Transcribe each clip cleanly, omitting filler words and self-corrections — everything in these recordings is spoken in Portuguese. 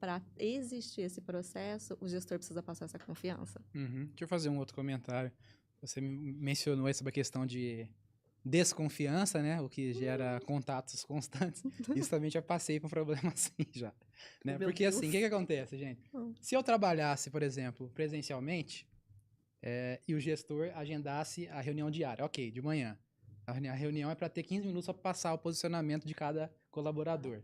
para existir esse processo, o gestor precisa passar essa confiança. Deixa eu fazer um outro comentário. Você mencionou aí sobre a questão de desconfiança, né? O que gera contatos constantes. Isso também já passei por um problema assim já. Né? Meu Porque Deus. assim, o que acontece, gente? Se eu trabalhasse, por exemplo, presencialmente, e o gestor agendasse a reunião diária, ok, de manhã. A reunião é para ter 15 minutos para passar o posicionamento de cada colaborador,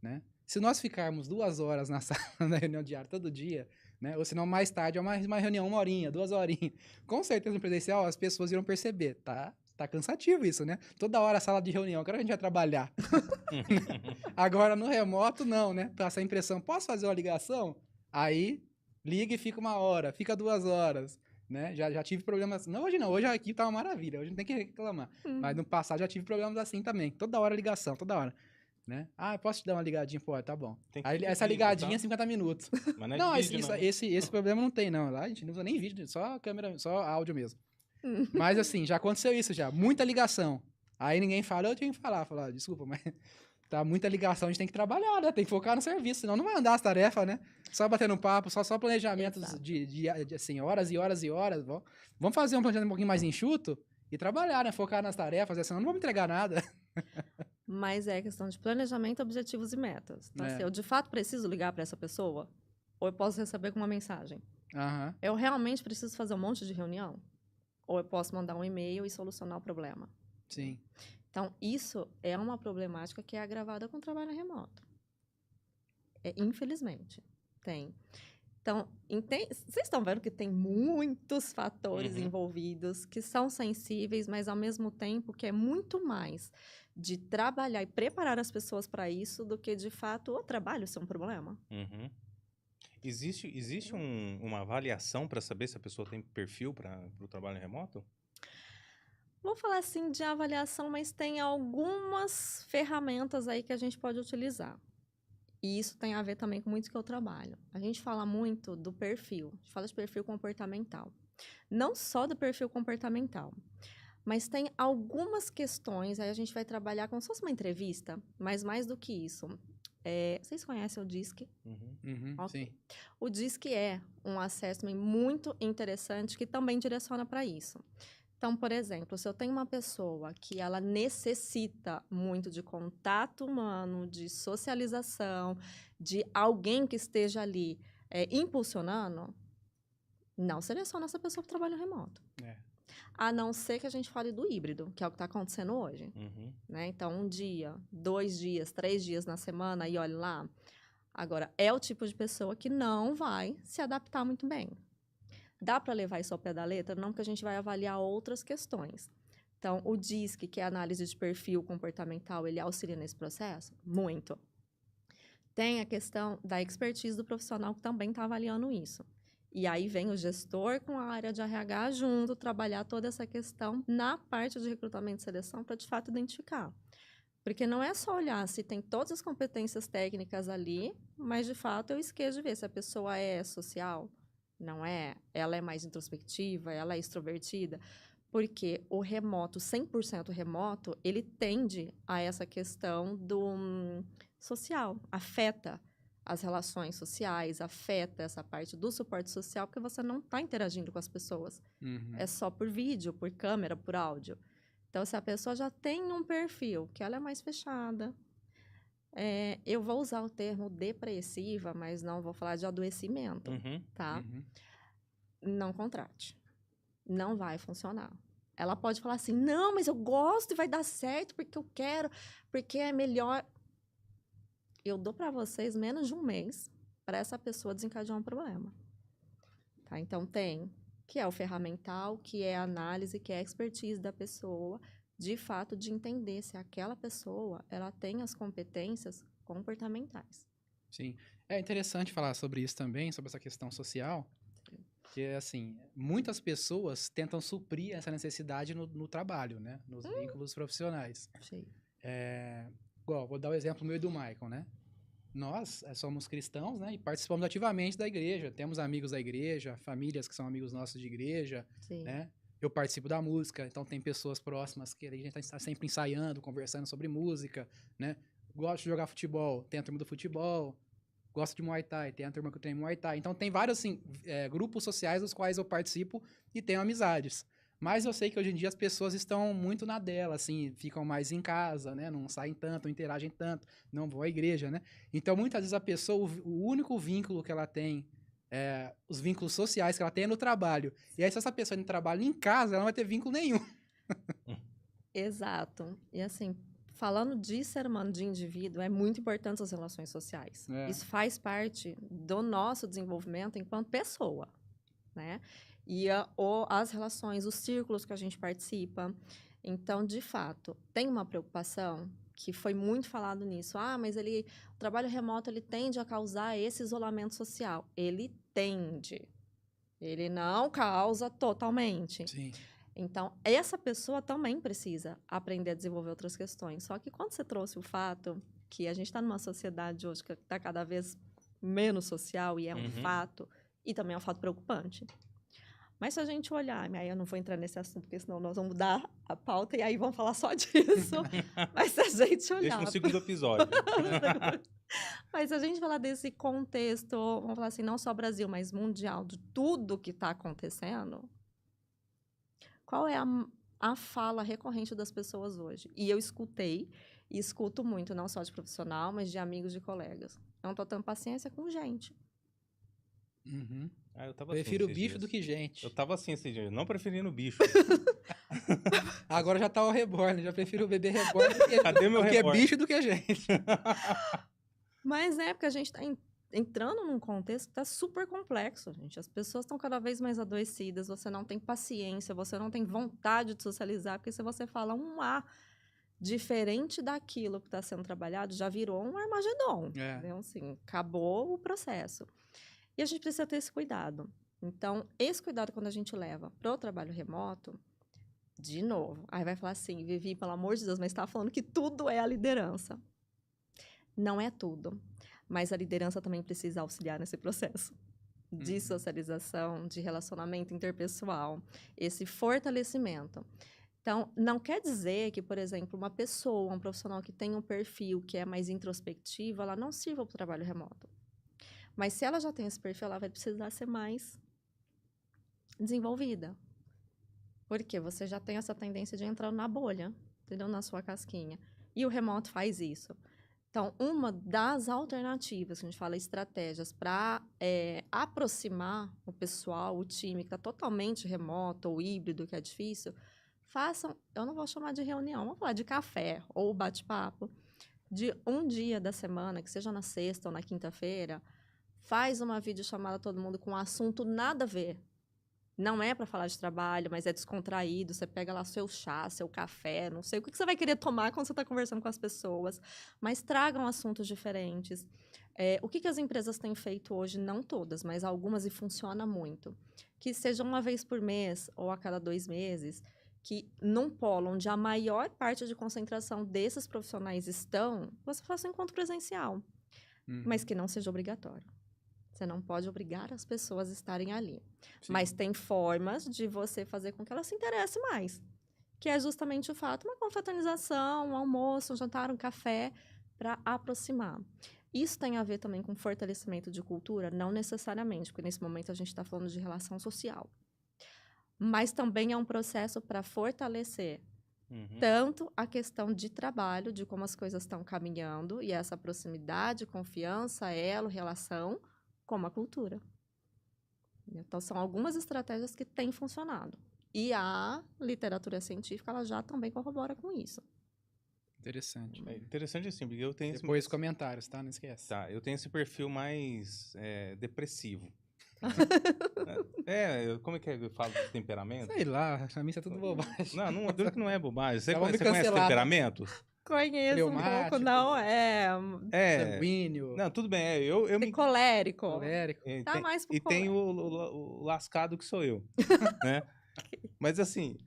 né? Se nós ficarmos 2 horas na sala da reunião diária todo dia, né? Ou se não, mais tarde é uma reunião, 1 horinha, 2 horinhas. Com certeza no presencial as pessoas irão perceber, tá cansativo isso, né? Toda hora a sala de reunião, que hora a gente vai trabalhar? Agora no remoto não, né? Passa a impressão, posso fazer uma ligação? Aí liga e fica 1 hora, fica 2 horas. Né? Já tive problemas. Não, hoje a equipe tá uma maravilha, hoje não tem que reclamar. Mas no passado já tive problemas assim também. Toda hora ligação, toda hora. Né? Ah, posso te dar uma ligadinha? Pô, tá bom. Aí essa ligadinha é 50 minutos. Mas não é Não, de vídeo, não. esse problema não tem, não. Lá a gente não usa nem vídeo, só câmera, só áudio mesmo. Mas assim, já aconteceu isso já. Muita ligação. Aí ninguém fala, eu tinha que falar, desculpa, mas tá muita ligação, a gente tem que trabalhar, né? Tem que focar no serviço, senão não vai andar as tarefas, né? Só batendo papo, só planejamentos de assim, horas e horas e horas. Vamos fazer um planejamento um pouquinho mais enxuto e trabalhar, né? Focar nas tarefas, senão não vamos entregar nada. Mas é questão de planejamento, objetivos e metas. Então, se eu de fato preciso ligar para essa pessoa, ou eu posso receber com uma mensagem. Eu realmente preciso fazer um monte de reunião? Ou eu posso mandar um e-mail e solucionar o problema? Sim. Então, isso é uma problemática que é agravada com o trabalho remoto. Infelizmente, tem. Então, vocês estão vendo que tem muitos fatores envolvidos que são sensíveis, mas ao mesmo tempo que é muito mais de trabalhar e preparar as pessoas para isso do que, de fato, o trabalho ser um problema. Existe uma avaliação para saber se a pessoa tem perfil para o trabalho remoto? Vou falar assim de avaliação, mas tem algumas ferramentas aí que a gente pode utilizar. E isso tem a ver também com muito que eu trabalho. A gente fala muito do perfil, a gente fala de perfil comportamental. Não só do perfil comportamental, mas tem algumas questões, aí a gente vai trabalhar como se fosse uma entrevista, mas mais do que isso. Vocês conhecem o DISC? Okay. Sim. O DISC é um assessment muito interessante que também direciona para isso. Então, por exemplo, se eu tenho uma pessoa que ela necessita muito de contato humano, de socialização, de alguém que esteja ali impulsionando, não seleciona essa pessoa para o trabalho remoto. A não ser que a gente fale do híbrido, que é o que está acontecendo hoje. Né? Então, 1 dia, 2 dias, 3 dias na semana, e olha lá. Agora, é o tipo de pessoa que não vai se adaptar muito bem. Dá para levar isso ao pé da letra? Não, porque a gente vai avaliar outras questões. Então, o DISC, que é a análise de perfil comportamental, ele auxilia nesse processo? Muito. Tem a questão da expertise do profissional que também está avaliando isso. E aí vem o gestor com a área de RH junto, trabalhar toda essa questão na parte de recrutamento e seleção para, de fato, identificar. Porque não é só olhar se tem todas as competências técnicas ali, mas, de fato, eu esqueço de ver se a pessoa é social. Não é? Ela é mais introspectiva, ela é extrovertida, porque o remoto, 100% remoto, ele tende a essa questão do social, afeta as relações sociais, afeta essa parte do suporte social, porque você não está interagindo com as pessoas. É só por vídeo, por câmera, por áudio. Então, se a pessoa já tem um perfil, que ela é mais fechada, eu vou usar o termo depressiva, mas não vou falar de adoecimento, tá? Não contrate. Não vai funcionar. Ela pode falar assim, não, mas eu gosto e vai dar certo porque eu quero, porque é melhor. Eu dou para vocês menos de 1 mês para essa pessoa desencadear um problema. Tá? Então, que é o ferramental, que é a análise, que é a expertise da pessoa, de fato, de entender se aquela pessoa ela tem as competências comportamentais. Sim. É interessante falar sobre isso também, sobre essa questão social, que assim, muitas pessoas tentam suprir essa necessidade no trabalho, né? Nos vínculos profissionais. Sim. Vou dar o exemplo meu e do Michael, né? Nós somos cristãos, né? E participamos ativamente da igreja. Temos amigos da igreja, famílias que são amigos nossos de igreja, Sim. né? Eu participo da música, então tem pessoas próximas que a gente está sempre ensaiando, conversando sobre música, né? Gosto de jogar futebol, tem a turma do futebol. gosta de Muay Thai, tem a turma que treina Muay Thai. Então tem vários assim, grupos sociais dos quais eu participo e tenho amizades. Mas eu sei que hoje em dia as pessoas estão muito na dela, assim, ficam mais em casa, né? Não saem tanto, não interagem tanto, não vão à igreja, né? Então muitas vezes a pessoa, o único vínculo que ela tem, os vínculos sociais que ela tem é no trabalho. E aí se essa pessoa não trabalha em casa, ela não vai ter vínculo nenhum. Exato. E assim, falando de ser humano, de indivíduo, é muito importante as relações sociais. Isso faz parte do nosso desenvolvimento enquanto pessoa, né? E as relações, os círculos que a gente participa. Então, de fato, tem uma preocupação que foi muito falado nisso. Mas o trabalho remoto, ele tende a causar esse isolamento social. Ele tende. Ele não causa totalmente. Sim. Então, essa pessoa também precisa aprender a desenvolver outras questões. Só que quando você trouxe o fato que a gente está numa sociedade hoje que está cada vez menos social, e é um fato, e também é um fato preocupante. Mas se a gente olhar, aí eu não vou entrar nesse assunto, porque senão nós vamos mudar a pauta e aí vamos falar só disso. Mas se a gente olhar... Deixa no segundo episódio. Mas se a gente falar desse contexto, vamos falar assim, não só Brasil, mas mundial, de tudo que está acontecendo, qual é a fala recorrente das pessoas hoje? E eu escutei, e escuto muito, não só de profissional, mas de amigos, de colegas. Eu não estou tendo paciência com gente. Uhum. Eu tava Prefiro assim bicho dias. do que gente. Eu tava assim esse dia, não preferindo bicho. Agora já tá o reborn, já prefiro o bebê reborn do que, Cadê meu reborn? bicho do que gente. Mas porque a gente está entrando num contexto que está super complexo, gente. As pessoas estão cada vez mais adoecidas, você não tem paciência, você não tem vontade de socializar, porque se você fala um A diferente daquilo que está sendo trabalhado, já virou um Armagedon. Então, assim, acabou o processo. E a gente precisa ter esse cuidado. Então, esse cuidado, quando a gente leva para o trabalho remoto, de novo, aí vai falar assim, Vivi, pelo amor de Deus, mas estava falando que tudo é a liderança. Não é tudo. Mas a liderança também precisa auxiliar nesse processo de socialização, de relacionamento interpessoal, esse fortalecimento. Então, não quer dizer que, por exemplo, uma pessoa, um profissional que tem um perfil que é mais introspectivo, ela não sirva para o trabalho remoto. Mas se ela já tem esse perfil, ela vai precisar ser mais desenvolvida. Porque você já tem essa tendência de entrar na bolha, entendeu? Na sua casquinha. E o remoto faz isso. Então, uma das alternativas, que a gente fala estratégias, para aproximar o pessoal, o time que está totalmente remoto ou híbrido, que é difícil, façam, eu não vou chamar de reunião, vamos falar de café ou bate-papo, de um dia da semana, que seja na sexta ou na quinta-feira, faz uma videochamada todo mundo com um assunto nada a ver. Não é para falar de trabalho, mas é descontraído. Você pega lá seu chá, seu café, não sei o que você vai querer tomar quando você está conversando com as pessoas. Mas tragam assuntos diferentes. O que as empresas têm feito hoje, não todas, mas algumas, e funciona muito. Que seja uma vez por mês ou a cada 2 meses, que num polo onde a maior parte de concentração desses profissionais estão, você faça um encontro presencial. Mas que não seja obrigatório. Você não pode obrigar as pessoas a estarem ali. Sim. Mas tem formas de você fazer com que elas se interessem mais. Que é justamente o fato, uma confraternização, um almoço, um jantar, um café, para aproximar. Isso tem a ver também com fortalecimento de cultura? Não necessariamente, porque nesse momento a gente está falando de relação social. Mas também é um processo para fortalecer tanto a questão de trabalho, de como as coisas estão caminhando, e essa proximidade, confiança, elo, relação, como a cultura. Então, são algumas estratégias que têm funcionado. E a literatura científica, ela já também corrobora com isso. Interessante. É interessante assim, porque eu tenho... Depois comentários, tá? Não esquece. Tá, eu tenho esse perfil mais depressivo. Como é que eu falo de temperamento? Sei lá, pra mim isso é tudo bobagem. Não, duro que não é bobagem. Você Vamos me conhece cancelar, temperamentos? Conheço um pouco, não sanguíneo. Não, tudo bem. Eu me... colérico. Tá mais pro e tem o lascado que sou eu, né? Mas assim,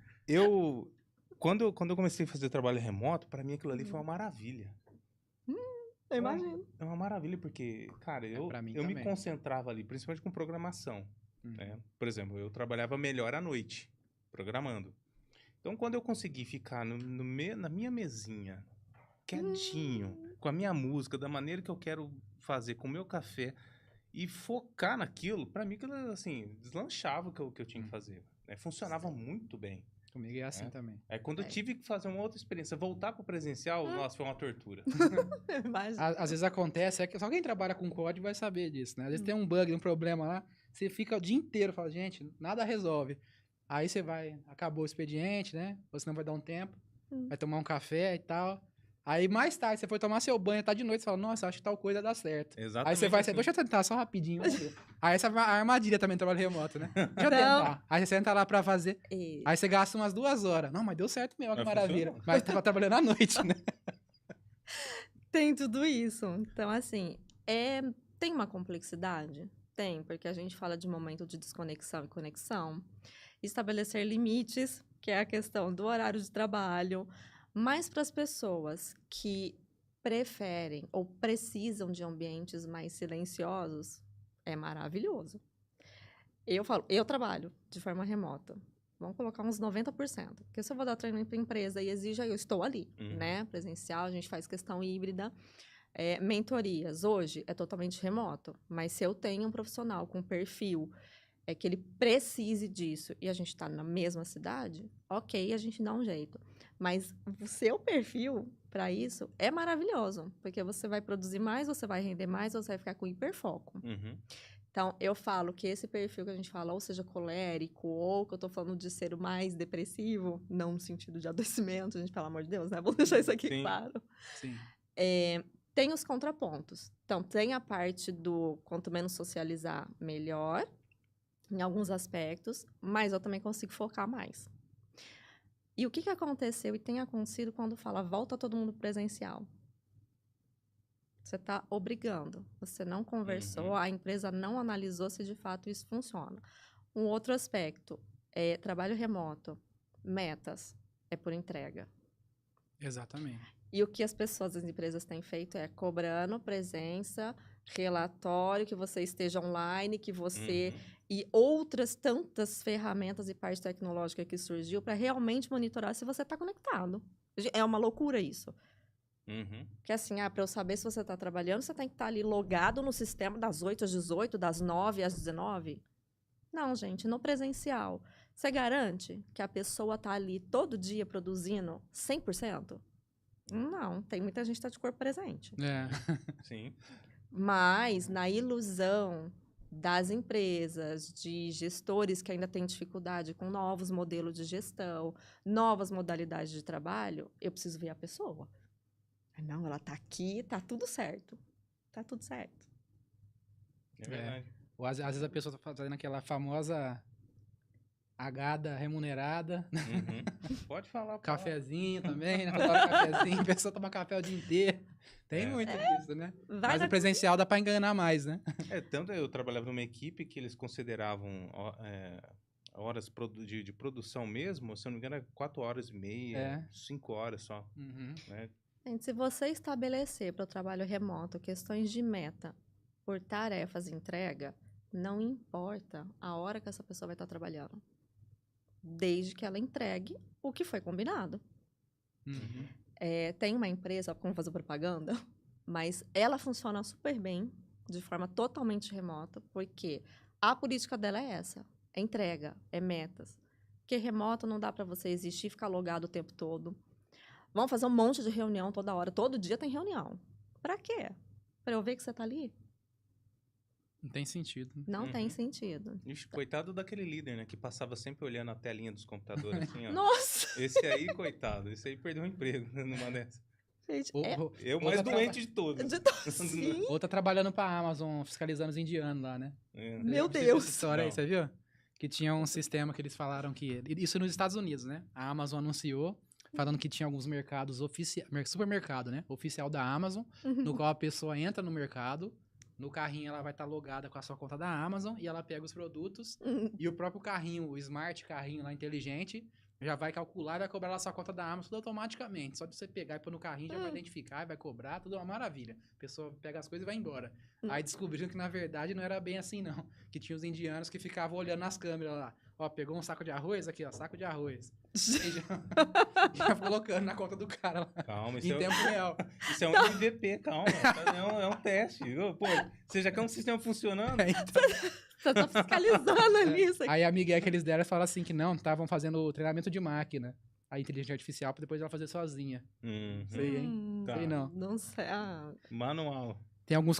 quando eu comecei a fazer trabalho remoto, para mim aquilo ali foi uma maravilha. Eu imagino. É uma maravilha, porque, cara, eu me concentrava ali, principalmente com programação. Né? Por exemplo, eu trabalhava melhor à noite, programando. Então, quando eu consegui ficar na minha mesinha, quietinho, com a minha música, da maneira que eu quero fazer com o meu café e focar naquilo, pra mim, aquilo, assim, deslanchava o que eu tinha que fazer. Né? Funcionava muito bem. Comigo é assim também. Aí quando eu tive que fazer uma outra experiência, voltar pro presencial, nossa, foi uma tortura. Às vezes acontece, só quem trabalha com código vai saber disso, né? Às vezes tem um bug, um problema lá, você fica o dia inteiro, fala, gente, nada resolve. Aí você acabou o expediente, né? Ou senão vai dar um tempo, vai tomar um café e tal. Aí mais tarde, você foi tomar seu banho, tá de noite, você fala, nossa, acho que tal coisa dá certo. Exatamente. Aí você vai, deixa eu tentar só rapidinho. Aí essa a armadilha também do trabalho remoto, né? Deixa eu tentar. Aí você senta lá pra fazer. Aí você gasta umas 2 horas. Não, mas deu certo mesmo, que maravilha. Mas tava trabalhando à noite, né? Tem tudo isso. Então, assim, tem uma complexidade? Tem, porque a gente fala de momento de desconexão e conexão. Estabelecer limites, que é a questão do horário de trabalho. Mas para as pessoas que preferem ou precisam de ambientes mais silenciosos, é maravilhoso. Eu falo, eu trabalho de forma remota. Vamos colocar uns 90%. Porque se eu vou dar treino para empresa e exija, eu estou ali, né? Presencial, a gente faz questão híbrida. Mentorias, hoje, é totalmente remoto. Mas se eu tenho um profissional com perfil que ele precise disso e a gente está na mesma cidade, ok, a gente dá um jeito. Mas o seu perfil para isso é maravilhoso, porque você vai produzir mais, você vai render mais, você vai ficar com hiperfoco. Então, eu falo que esse perfil que a gente fala, ou seja, colérico, ou que eu tô falando de ser o mais depressivo, não no sentido de adoecimento, a gente, pelo amor de Deus, né? Vou deixar isso aqui claro. Sim. Tem os contrapontos. Então, tem a parte do quanto menos socializar, melhor, em alguns aspectos, mas eu também consigo focar mais. E o que aconteceu e tem acontecido quando fala volta todo mundo presencial? Você está obrigando. Você não conversou, a empresa não analisou se de fato isso funciona. Um outro aspecto é trabalho remoto, metas, é por entrega. Exatamente. E o que as pessoas, as empresas têm feito é cobrando presença, relatório, que você esteja online, que você... E outras tantas ferramentas e parte tecnológica que surgiu para realmente monitorar se você está conectado. É uma loucura isso. Porque assim, para eu saber se você está trabalhando, você tem que estar ali logado no sistema das 8 às 18, das 9 às 19. Não, gente, no presencial. Você garante que a pessoa está ali todo dia produzindo 100%? Não, tem muita gente que está de corpo presente. Sim. Mas, na ilusão das empresas, de gestores que ainda têm dificuldade com novos modelos de gestão, novas modalidades de trabalho, eu preciso ver a pessoa. Não, ela está aqui, está tudo certo. Está tudo certo. É verdade. Ou às vezes a pessoa está fazendo aquela famosa agada remunerada. Pode falar. Cafezinho também, né? Cafezinho, a pessoa toma café o dia inteiro. Tem muito disso, né? Mas no presencial dá para enganar mais, né? Tanto eu trabalhava numa equipe que eles consideravam horas de produção mesmo, se eu não me engano, é 4 horas e meia, 5 horas só. Né? Gente, se você estabelecer para o trabalho remoto questões de meta por tarefas e entrega, não importa a hora que essa pessoa vai estar trabalhando. Desde que ela entregue o que foi combinado. Tem uma empresa, como fazer propaganda, mas ela funciona super bem, de forma totalmente remota, porque a política dela é essa, é entrega, é metas. Porque remoto não dá para você existir e ficar logado o tempo todo. Vamos fazer um monte de reunião toda hora, todo dia tem reunião. Para quê? Para eu ver que você está ali? Não tem sentido. Não tem sentido. Ixi, coitado daquele líder, né? Que passava sempre olhando a telinha dos computadores. Assim, ó. Nossa! Esse aí, coitado. Esse aí perdeu o emprego numa dessas. Gente, eu o mais doente de todos. Sim. Ou tá trabalhando pra Amazon, fiscalizando os indianos lá, né? Meu Deus! Essa história aí, você viu? Que tinha um sistema que eles falaram que... Isso nos Estados Unidos, né? A Amazon anunciou, falando que tinha alguns mercados oficiais... Supermercado, né? Oficial da Amazon, no qual a pessoa entra no mercado... No carrinho, ela vai estar logada com a sua conta da Amazon e ela pega os produtos e o próprio carrinho, o smart carrinho lá inteligente, já vai calcular e vai cobrar lá a sua conta da Amazon tudo automaticamente. Só de você pegar e pôr no carrinho, já vai identificar, vai cobrar, tudo é uma maravilha. A pessoa pega as coisas e vai embora. Aí descobriram que, na verdade, não era bem assim, não. Que tinha os indianos que ficavam olhando nas câmeras lá. Ó, pegou um saco de arroz aqui, ó, saco de arroz. Já colocando na conta do cara lá. Calma, em tempo real. Isso é um MVP, calma. É um teste. Pô, você já quer um sistema funcionando? Então. Você tá fiscalizando ali isso aqui. Aí a migué que eles deram fala assim que não, estavam fazendo treinamento de máquina. A inteligência artificial pra depois ela fazer sozinha. Sei, hein? Tá. Sei não. Não sei. Manual. Tem alguns